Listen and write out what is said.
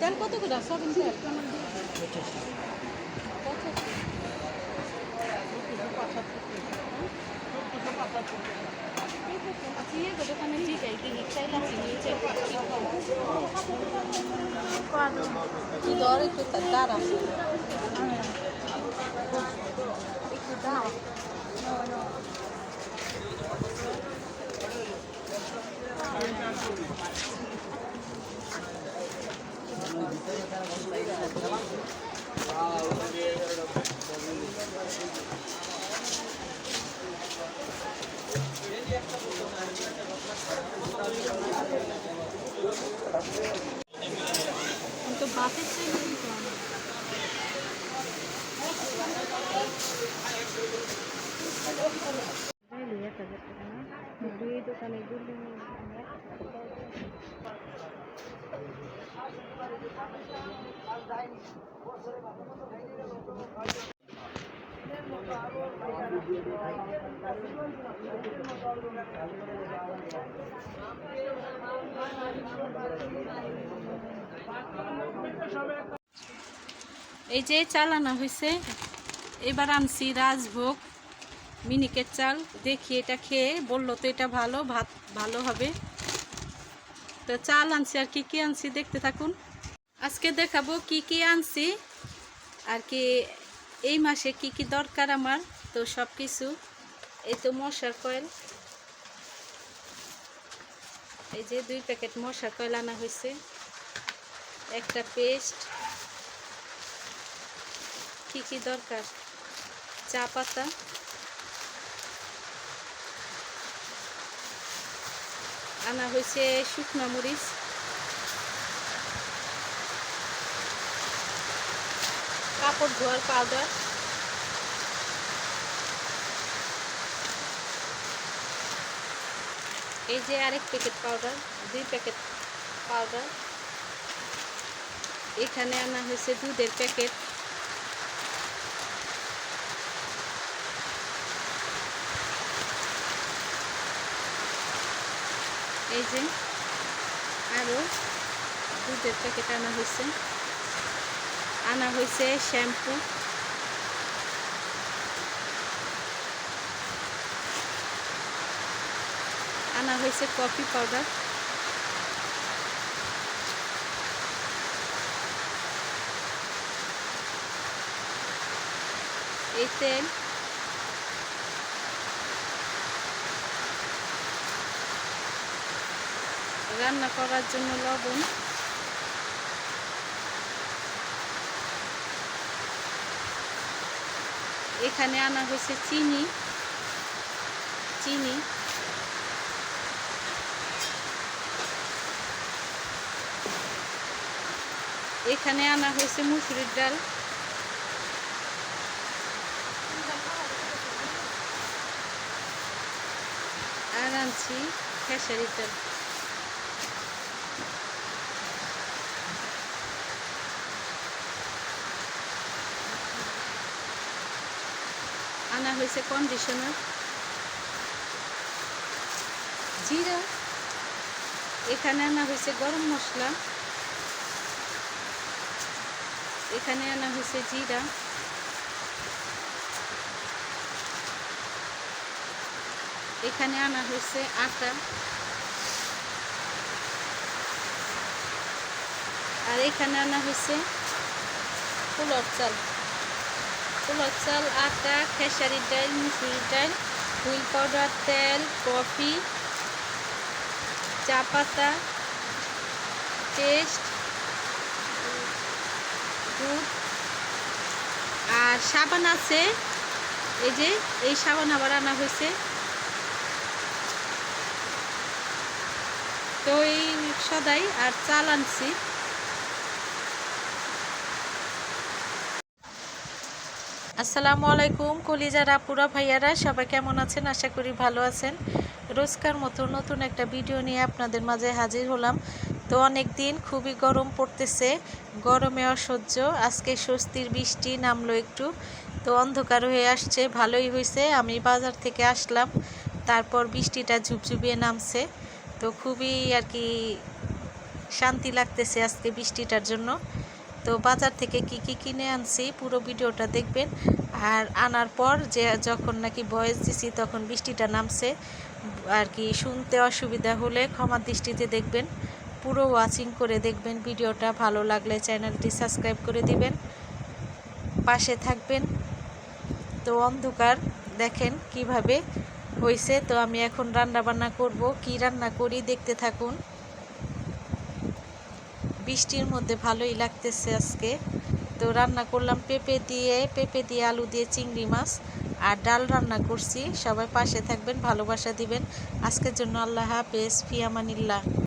তেল কত করে সবিন তেল দোকানে ঠিক আছে কি দর একটু তার আছে একটু দাও তো বাতের চাই দুই দোকানে এই যে চাল আনা হয়েছে এবার আনছি রাজভোগ মিনিকেট চাল দেখি এটা খেয়ে বললো তো এটা ভালো ভাত ভালো হবে তো চাল আনছি আর কি আনছি দেখতে থাকুন আজকে দেখাবো কি আনছি আর কি এই মাসে কি দরকার আমার তো সব কিছু এই তো মশার কয়েল এই যে 2 প্যাকেট মশার কয়েল আনা হয়েছে একটা পেস্ট কি দরকার চা পাতা আনা হয়েছে শুকনো মরিচ কাপড় ধোয়ার পাউডার এই যে আরেক প্যাকেট পাউডার 2 প্যাকেট পাউডার এখানে আনা হয়েছে দুধের প্যাকেট এই যে আরো দুধের প্যাকেট আনা হয়েছে শ্যাম্পু আনা হয়েছে কফি পাউডার এই তেল রান্না করার জন্য লবণ এখানে আনা হয়েছে চিনি এখানে আনা হয়েছে মুসুরির ডাল আর আনছি খেসারির ডাল আনা হয়েছে কন্ডিশনার জিরা এখানে আনা হয়েছে গরম মশলা এখানে আনা হয়েছে জিরা এখানে আনা হয়েছে আটা আর এখানে আনা হয়েছে পোলার চাল আটা খেসারির ডাল মুসুরির ডাল হুইল পাউডার তেল কফি চা পাতা পেস্ট দুধ আর সাবান আছে এই যে এই সাবান আবার আনা হয়েছে তো এই সদাই আর চাল আনছি আসসালামু আলাইকুম কলিজার আপুরা ভাইয়ারা সবাই কেমন আছেন আশা করি ভালো আছেন রোজকার মতো নতুন একটা ভিডিও নিয়ে আপনাদের মাঝে হাজির হলাম। তো অনেক দিন খুবই গরম পড়তেছে, গরমে অসহ্য। আজকে স্বস্তির বৃষ্টি নামলো একটু, তো অন্ধকার হয়ে আসছে, ভালোই হয়েছে আমি বাজার থেকে আসলাম, তারপর বৃষ্টিটা ঝুপঝুপিয়ে নামছে। তো খুবই আর কি শান্তি লাগতেছে আজকে বৃষ্টিটার জন্য। তো বাজার থেকে কি কি কিনে আনছি পুরো ভিডিওটা দেখবেন। আর আনার পর যখন নাকি ভয়েস দিছি তখন বৃষ্টিটা নামছে আর কি, শুনতে অসুবিধা হলে ক্ষমার দৃষ্টিতে দেখবেন। পুরো ওয়াচিং করে দেখবেন ভিডিওটা। ভালো লাগলে চ্যানেলটি সাবস্ক্রাইব করে দিবেন, পাশে থাকবেন। তো অন্ধকার দেখেন কিভাবে হয়েছে। তো আমি এখন রান্না বান্না করব, কি রান্না করি দেখতে থাকুন। বৃষ্টির মধ্যে ভালোই লাগতেছে আজকে। তো রান্না করলাম পেঁপে দিয়ে আলু দিয়ে চিংড়ি মাছ, আর ডাল রান্না করছি। সবাই পাশে থাকবেন, ভালোবাসা দিবেন। আজকের জন্য আল্লাহ হাফেজ, ফি আমানিল্লাহ।